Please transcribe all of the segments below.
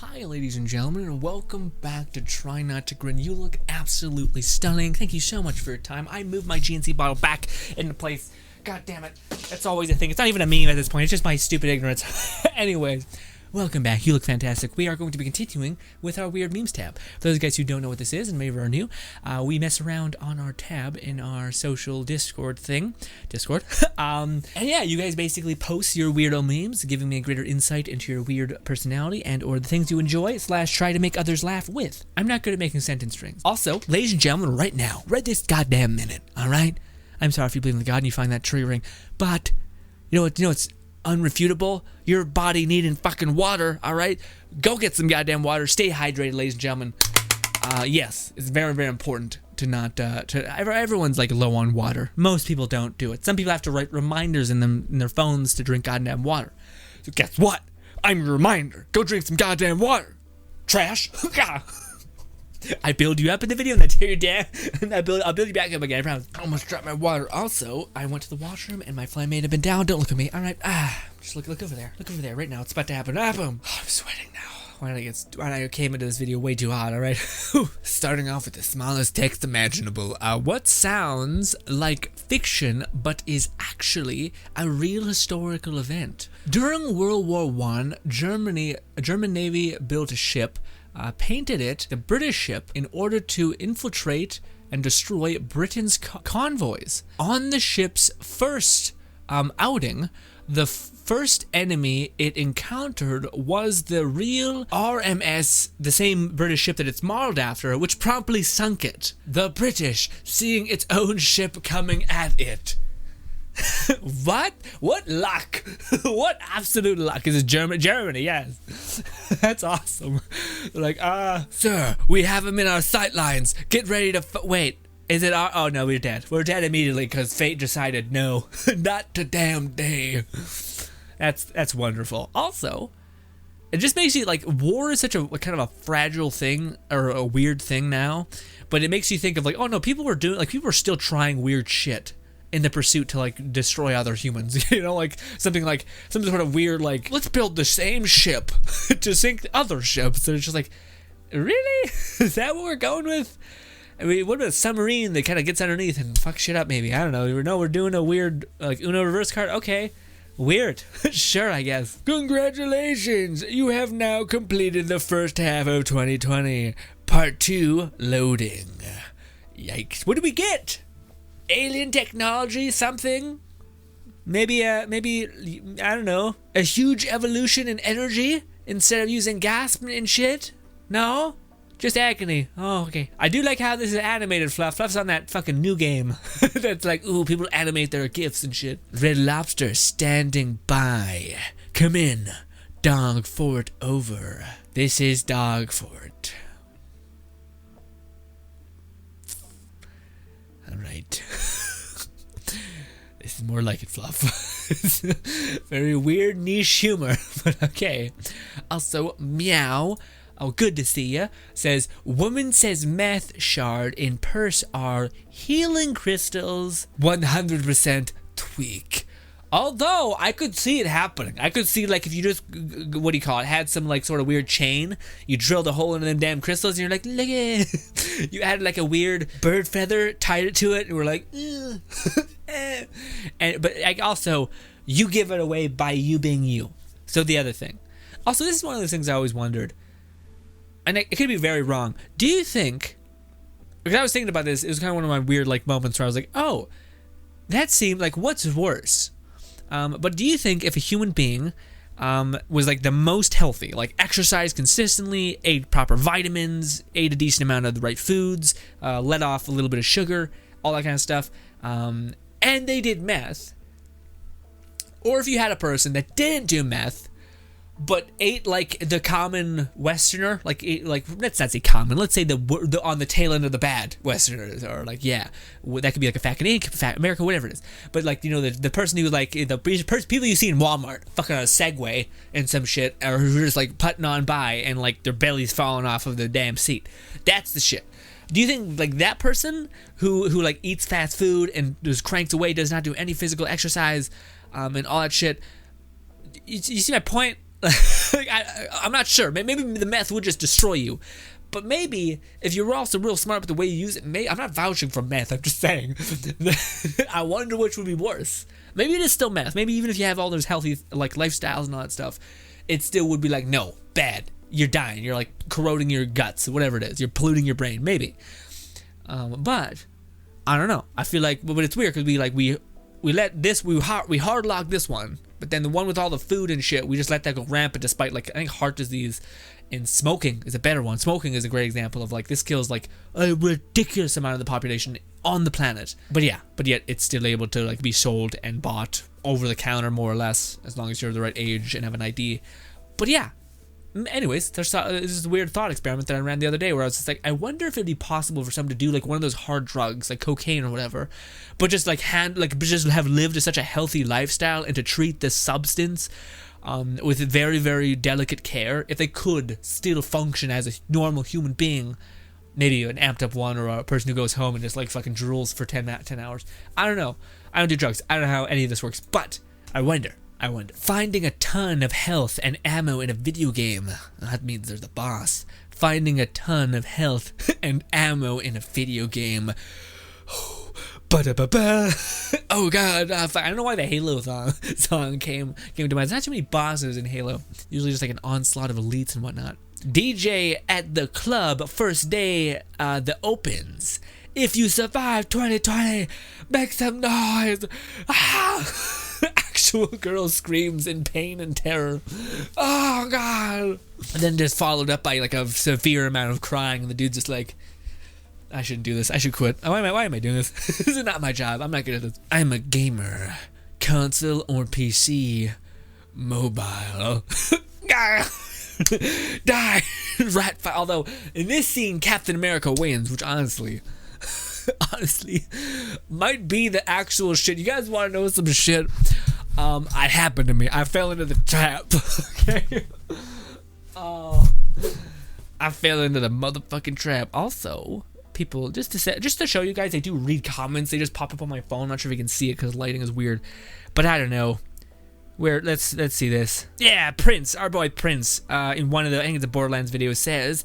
Hi ladies and gentlemen, and welcome back to Try Not to Grin. You look absolutely stunning. Thank you so much for your time. I moved my GNC bottle back into place. God damn it. That's always a thing. It's not even a meme at this point. It's just my stupid ignorance. Anyways, welcome back. You look fantastic. We are going to be continuing with our weird memes tab. For those guys who don't know what this is and maybe are new, we mess around on our tab in our social Discord thing. And yeah, you guys basically post your weirdo memes, giving me a greater insight into your weird personality and or the things you enjoy / try to make others laugh with. I'm not good at making sentence strings. Also, ladies and gentlemen, right now, right this goddamn minute, alright? I'm sorry if you believe in God and you find that tree ring, but you know it's unrefutable. Your body needing fucking water, alright? Go get some goddamn water. Stay hydrated, ladies and gentlemen. Yes, it's very, very important to not, everyone's like low on water. Most people don't do it. Some people have to write reminders in their phones to drink goddamn water. So guess what? I'm your reminder. Go drink some goddamn water. Trash. I build you up in the video and I tear you down, and I'll build you back up again, I promise. I almost dropped my water. Also, I went to the washroom and my flame may have been down. Don't look at me. Alright, just look over there. Look over there right now. It's about to happen. Boom. Oh, I'm sweating now. Why did I came into this video way too hot, alright? Starting off with the smallest text imaginable. What sounds like fiction but is actually a real historical event? During World War I, a German Navy built a ship, painted it, the British ship, in order to infiltrate and destroy Britain's convoys. On the ship's first outing, the first enemy it encountered was the real RMS, the same British ship that it's modeled after, which promptly sunk it. The British, seeing its own ship coming at it. What luck? What absolute luck? Is it Germany? Yes. That's awesome. They're like, sir, we have him in our sight lines. Get ready to wait. Is it oh no, we're dead. We're dead immediately because fate decided no. Not to damn day. That's wonderful. Also, it just makes you like, war is such a kind of a fragile thing, or a weird thing now, but it makes you think of like, oh no, people were still trying weird shit in the pursuit to like destroy other humans, you know, like some sort of weird, like, let's build the same ship to sink other ships. And it's just like, really? Is that what we're going with? I mean, what about a submarine that kind of gets underneath and fucks shit up maybe? I don't know. No, we're doing a weird, like, Uno reverse card? Okay. Weird. Sure, I guess. Congratulations! You have now completed the first half of 2020. Part 2, loading. Yikes. What do we get? Alien technology, something? Maybe, I don't know, a huge evolution in energy instead of using gas and shit? No? Just agony. Oh, okay. I do like how this is animated, Fluff. Fluff's on that fucking new game. That's like, ooh, people animate their GIFs and shit. Red Lobster standing by. Come in. Dog Fort over. This is Dog Fort. Alright. This is more like it, Fluff. Very weird niche humor, but okay. Also, Meow. Oh, good to see ya. Says, woman says meth shard in purse are healing crystals. 100% tweak. Although, I could see it happening. I could see, like, if you just, what do you call it, had some, like, sort of weird chain, you drilled a hole into them damn crystals, and you're like, look at you added, like, a weird bird feather, tied it to it, and we're like, but, like, also, you give it away by you being you. So, the other thing. Also, this is one of those things I always wondered, and it could be very wrong. Do you think, because I was thinking about this, it was kind of one of my weird, like, moments where I was like, oh, that seemed like, what's worse? But do you think if a human being was like the most healthy, like exercised consistently, ate proper vitamins, ate a decent amount of the right foods, let off a little bit of sugar, all that kind of stuff, and they did meth, or if you had a person that didn't do meth, but ate like the common Westerner, like let's not say common, let's say the on the tail end of the bad Westerners, or like, yeah, that could be like a Fat Canadian, Fat America, whatever it is. But like, you know, the person who like the people you see in Walmart, fucking on a Segway and some shit, or who are just like putting on by and like their belly's falling off of the damn seat. That's the shit. Do you think like that person who like eats fast food and just cranks away, does not do any physical exercise, and all that shit? You see my point? Like, I'm not sure. Maybe the meth would just destroy you. But maybe if you were also real smart with the way you use it, I'm not vouching for meth. I'm just saying. I wonder which would be worse. Maybe it is still meth. Maybe even if you have all those healthy like lifestyles and all that stuff, it still would be like, no, bad. You're dying. You're like corroding your guts, whatever it is. You're polluting your brain. Maybe. But I don't know. I feel like, but it's weird because we hard lock this one, but then the one with all the food and shit, we just let that go rampant. Despite like I think heart disease and smoking is a better one. Smoking is a great example of like this kills like a ridiculous amount of the population on the planet. But yet it's still able to like be sold and bought over the counter more or less as long as you're the right age and have an ID. But yeah. Anyways, this is a weird thought experiment that I ran the other day where I was just like, I wonder if it'd be possible for someone to do like one of those hard drugs, like cocaine or whatever, but just like just have lived such a healthy lifestyle and to treat this substance with very, very delicate care, if they could still function as a normal human being, maybe an amped up one or a person who goes home and just like fucking drools for 10 hours. I don't know. I don't do drugs. I don't know how any of this works, but I wonder. Finding a ton of health and ammo in a video game. That means there's the boss. Finding a ton of health and ammo in a video game. Oh god, I don't know why the Halo song came to mind. There's not too many bosses in Halo. Usually just like an onslaught of elites and whatnot. DJ at the club, first day the opens. If you survive 2020, make some noise. Ah! Actual girl screams in pain and terror. Oh god! And then just followed up by like a severe amount of crying, and the dude's just like, I shouldn't do this. I should quit. Why am I doing this? This is not my job. I'm not good at this. I'm a gamer. Console or PC. Mobile. Die! Rat fight. Although, in this scene, Captain America wins, which honestly, might be the actual shit. You guys want to know some shit? It happened to me. I fell into the trap. Okay? I fell into the motherfucking trap. Also, people, just to show you guys, I do read comments. They just pop up on my phone. I'm not sure if you can see it because lighting is weird. But I don't know. Let's see this. Yeah, Prince, our boy Prince, in one of the, I think it's a Borderlands video, says,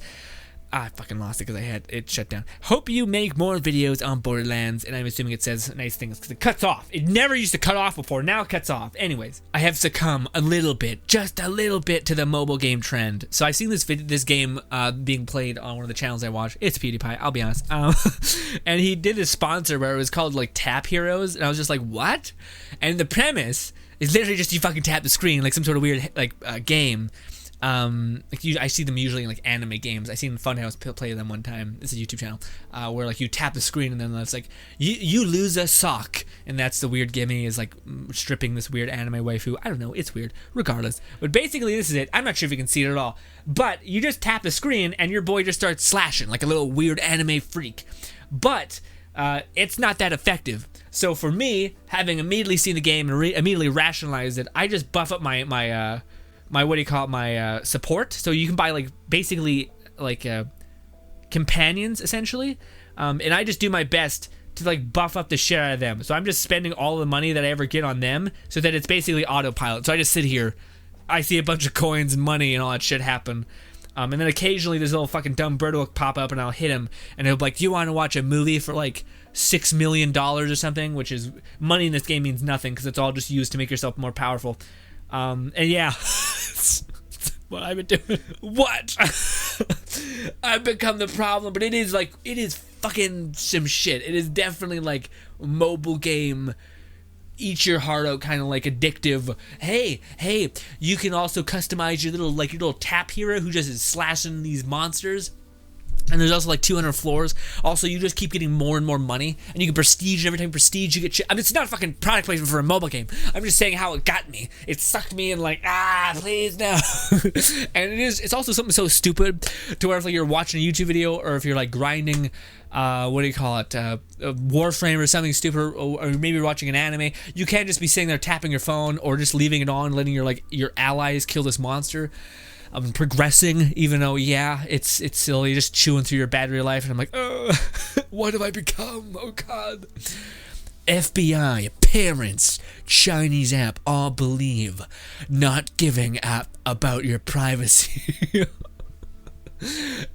I fucking lost it because I had it shut down. Hope you make more videos on Borderlands, and I'm assuming it says nice things because it cuts off. It never used to cut off before, now it cuts off. Anyways, I have succumbed a little bit, just a little bit, to the mobile game trend. So I've seen this game being played on one of the channels I watch. It's PewDiePie, I'll be honest. And he did a sponsor where it was called like Tap Heroes, and I was just like, what? And the premise is literally just you fucking tap the screen like some sort of weird like game. I see them usually in like anime games. I seen Funhouse play them one time. It's a YouTube channel where like you tap the screen and then it's like you lose a sock, and that's the weird gimme is like stripping this weird anime waifu. I don't know, it's weird. Regardless, but basically this is it. I'm not sure if you can see it at all, but you just tap the screen and your boy just starts slashing like a little weird anime freak. But it's not that effective. So for me, having immediately seen the game and immediately rationalized it, I just buff up my what do you call it, my support. So you can buy like basically like companions essentially, and I just do my best to like buff up the shit out of them. So I'm just spending all the money that I ever get on them so that it's basically autopilot. So I just sit here, I see a bunch of coins and money and all that shit happen. And then occasionally this little fucking dumb bird will pop up and I'll hit him and he'll be like, do you want to watch a movie for like $6 million or something? Which is, money in this game means nothing because it's all just used to make yourself more powerful. And yeah, what I've been doing. What? I've become the problem, but it is fucking some shit. It is definitely like mobile game, eat your heart out, kind of like addictive. Hey, you can also customize your little tap hero who just is slashing these monsters. And there's also like 200 floors. Also, you just keep getting more and more money, and you can prestige, and every time prestige, you get shit. I mean, it's not a fucking product placement for a mobile game. I'm just saying how it got me. It sucked me in like, please no. And it's also something so stupid to where if like you're watching a YouTube video or if you're like grinding, what do you call it, Warframe or something stupid, or maybe you're watching an anime, you can't just be sitting there tapping your phone or just leaving it on, letting your allies kill this monster. I'm progressing, even though, yeah, it's silly, just chewing through your battery life, and I'm like, what have I become? Oh, God. FBI, parents, Chinese app, all believe, not giving app about your privacy.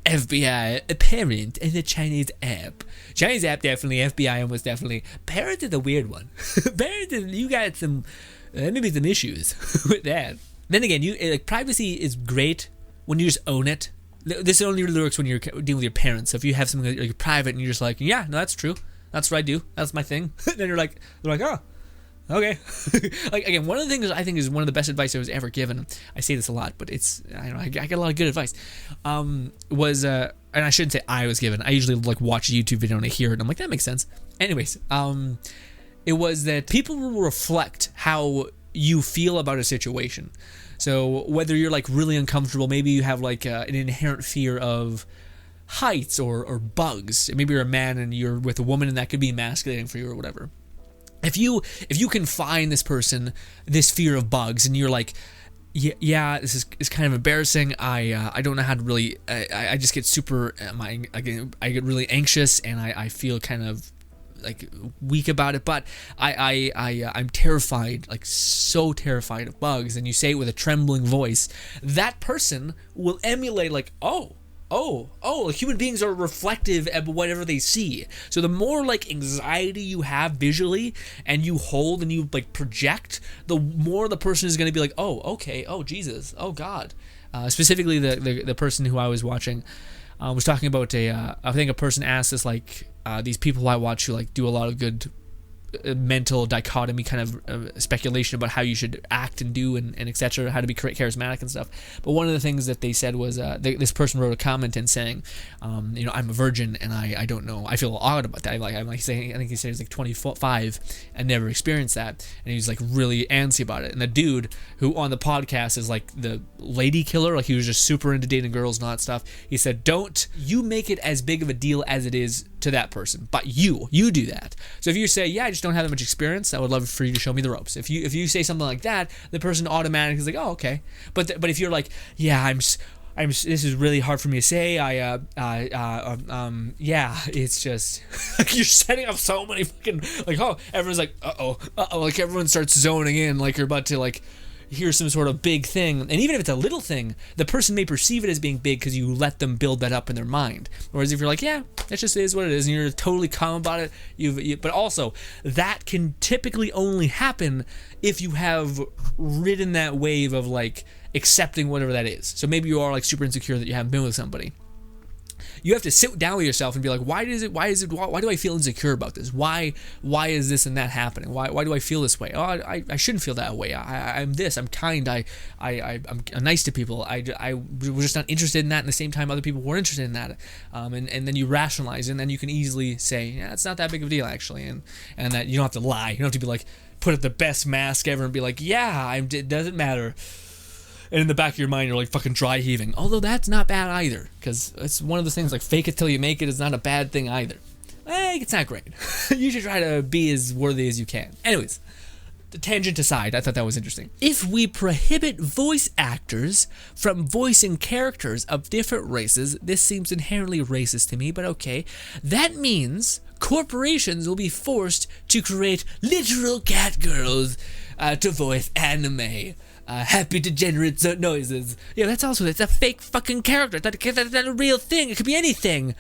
FBI, a parent, and the Chinese app. Chinese app definitely, FBI almost definitely. Parent is a weird one. Parent, you got some, maybe some issues with that. Then again, privacy is great when you just own it. This only really works when you're dealing with your parents. So if you have something like private and you're just like, yeah, no, that's true. That's what I do. That's my thing. Then they're like, oh, okay. Like, again, one of the things I think is one of the best advice I was ever given. I say this a lot, but it's, I don't know, I get a lot of good advice. Was, and I shouldn't say I was given. I usually like watch a YouTube video and I hear it and I'm like, that makes sense. Anyways, it was that people will reflect how you feel about a situation. So whether you're like really uncomfortable, maybe you have like an inherent fear of heights or bugs. Maybe you're a man and you're with a woman and that could be emasculating for you or whatever. If you can find this person this fear of bugs and you're like, yeah, this is kind of embarrassing. I don't know how to really. I just get super. I get really anxious and I feel kind of like weak about it, but I'm terrified, like so terrified of bugs, and you say it with a trembling voice, that person will emulate like, oh, like human beings are reflective of whatever they see. So the more like anxiety you have visually and you hold and you like project, the more the person is going to be like, oh, okay, oh, Jesus, oh, God. Specifically the person who I was watching was talking about I think a person asked this, like, these people I watch who like do a lot of good mental dichotomy kind of speculation about how you should act and do and etc., how to be charismatic and stuff. But one of the things that they said was this person wrote a comment in saying, I'm a virgin and I don't know, I feel odd about that. I'm like saying, I think he said he's like 25 and never experienced that, and he was like really antsy about it. And the dude who on the podcast is like the lady killer, like he was just super into dating girls and all that stuff, he said, don't you make it as big of a deal as it is to that person, but you do that. So if you say, yeah, I just don't have that much experience, I would love for you to show me the ropes. If you say something like that, the person automatically is like, oh, okay. But if you're like, yeah, I'm this is really hard for me to say. Yeah, it's just you're setting up so many fucking like, oh, everyone's like, uh-oh, like everyone starts zoning in like you're about to like hear some sort of big thing. And even if it's a little thing, the person may perceive it as being big because you let them build that up in their mind. Whereas if you're like, yeah, that just is what it is, and you're totally calm about it, but also that can typically only happen if you have ridden that wave of like accepting whatever that is. So maybe you are like super insecure that you haven't been with somebody. You have to sit down with yourself and be like, why do I feel insecure about this? Why is this and that happening? Why do I feel this way? Oh, I shouldn't feel that way. I'm this. I'm kind. I'm nice to people. I was just not interested in that. And at the same time, other people were interested in that. And then you rationalize, and then you can easily say, yeah, it's not that big of a deal actually, and that you don't have to lie. You don't have to be like put up the best mask ever and be like, yeah, it doesn't matter. And in the back of your mind, you're like fucking dry heaving. Although that's not bad either, because it's one of those things like fake it till you make it is not a bad thing either. It's not great. You should try to be as worthy as you can. Anyways, the tangent aside, I thought that was interesting. If we prohibit voice actors from voicing characters of different races, this seems inherently racist to me, but okay. That means corporations will be forced to create literal catgirls to voice anime. Happy degenerate noises. Yeah, that's a fake fucking character. That's not a real thing. It could be anything.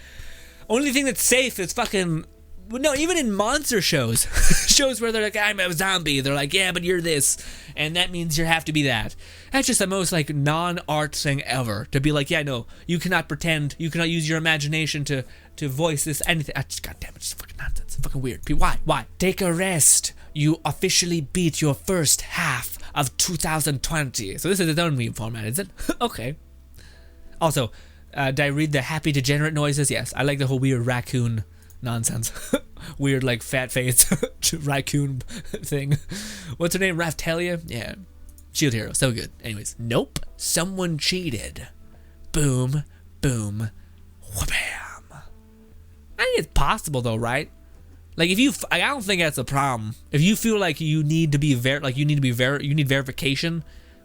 Only thing that's safe is fucking... No, even in monster shows. Shows where they're like, I'm a zombie. They're like, yeah, but you're this. And that means you have to be that. That's just the most like non-art thing ever. To be like, yeah, no, you cannot pretend. You cannot use your imagination to voice this anything. God damn it, it's fucking nonsense. It's fucking weird. Why? Take a rest. You officially beat your first half of 2020. So this is its own meme format, is it? Okay. Also, did I read the happy degenerate noises? Yes, I like the whole weird raccoon nonsense. Weird like fat face raccoon thing. What's her name? Raftelia? Yeah. Shield Hero, so good. Anyways, nope. Someone cheated. Boom, boom, wha-bam. I think it's possible though, right? Like I don't think that's a problem. If you feel like you need to be you need verification,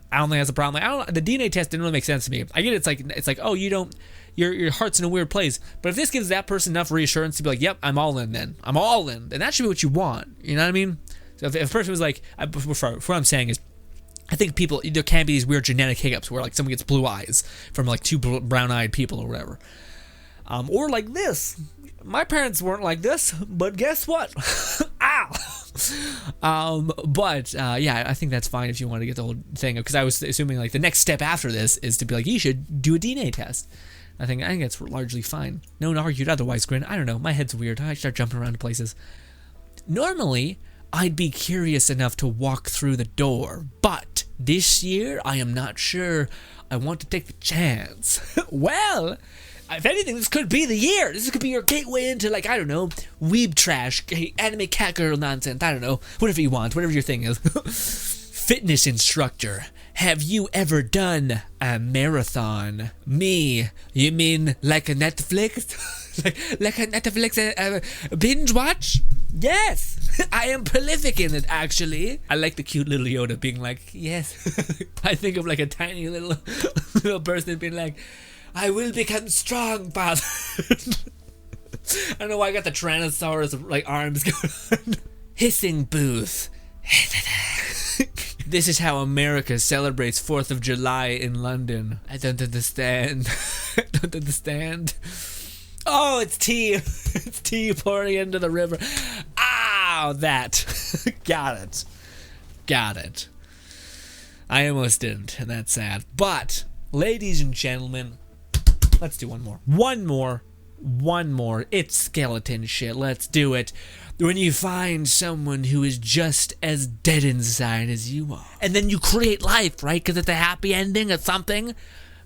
I don't think that's a problem. Like, the DNA test didn't really make sense to me. I get it, it's like oh, you don't, your heart's in a weird place. But if this gives that person enough reassurance to be like, yep, I'm all in then. I'm all in. And that should be what you want. You know what I mean? So if a person was like, what I'm saying is, I think there can be these weird genetic hiccups where like someone gets blue eyes from like two brown-eyed people or whatever. Or like this. My parents weren't like this, but guess what? Ow! Yeah, I think that's fine if you want to get the whole thing. Because I was assuming like the next step after this is to be like, you should do a DNA test. I think that's largely fine. No one argued otherwise, Grinn. I don't know. My head's weird. I start jumping around to places. Normally, I'd be curious enough to walk through the door, but this year I am not sure I want to take the chance. Well, if anything, this could be the year. This could be your gateway into, like, I don't know, weeb trash, anime cat girl nonsense. I don't know. Whatever you want, whatever your thing is. Fitness instructor. Have you ever done a marathon? Me? You mean like a Netflix? like a Netflix binge watch? Yes, I am prolific in it, actually. I like the cute little Yoda being like, yes. I think of like a tiny little person being like, I will become strong, father. I don't know why I got the Tyrannosaurus like arms going on. Hissing booth. This is how America celebrates 4th of July in London. I don't understand. I don't understand. Oh, it's tea. It's tea pouring into the river. Ow, that. Got it. I almost didn't, and that's sad. But, ladies and gentlemen, let's do one more. It's skeleton shit. Let's do it. When you find someone who is just as dead inside as you are, and then you create life, right? Because it's a happy ending of something.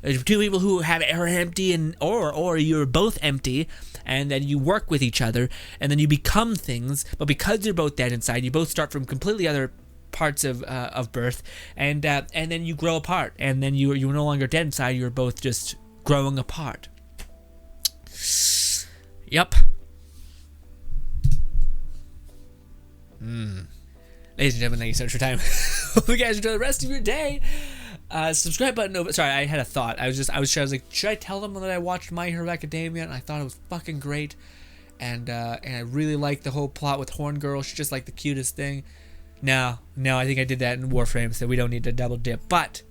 There's two people who are empty, or you're both empty, and then you work with each other, and then you become things. But because you're both dead inside, you both start from completely other parts of birth, and then you grow apart, and then you're no longer dead inside. You're both just growing apart. Yep. Ladies and gentlemen, thank you so much for your time. Hope you guys enjoy the rest of your day. Subscribe button over. Sorry, I had a thought. I was like, should I tell them that I watched My Hero Academia? And I thought it was fucking great, and I really liked the whole plot with Horn Girl. She's just like the cutest thing. No, I think I did that in Warframe, so we don't need to double dip. But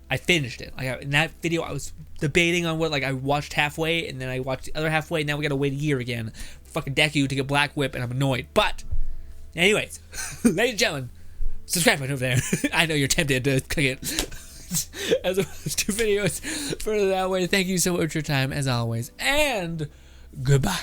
I finished it. In that video, I was debating on what, like, I watched halfway, and then I watched the other halfway, and now we gotta wait a year again. Fucking Deku to get Black Whip, and I'm annoyed. But, anyways, ladies and gentlemen, subscribe button over there. I know you're tempted to click it. As opposed to videos further that way. Thank you so much for your time, as always, and goodbye.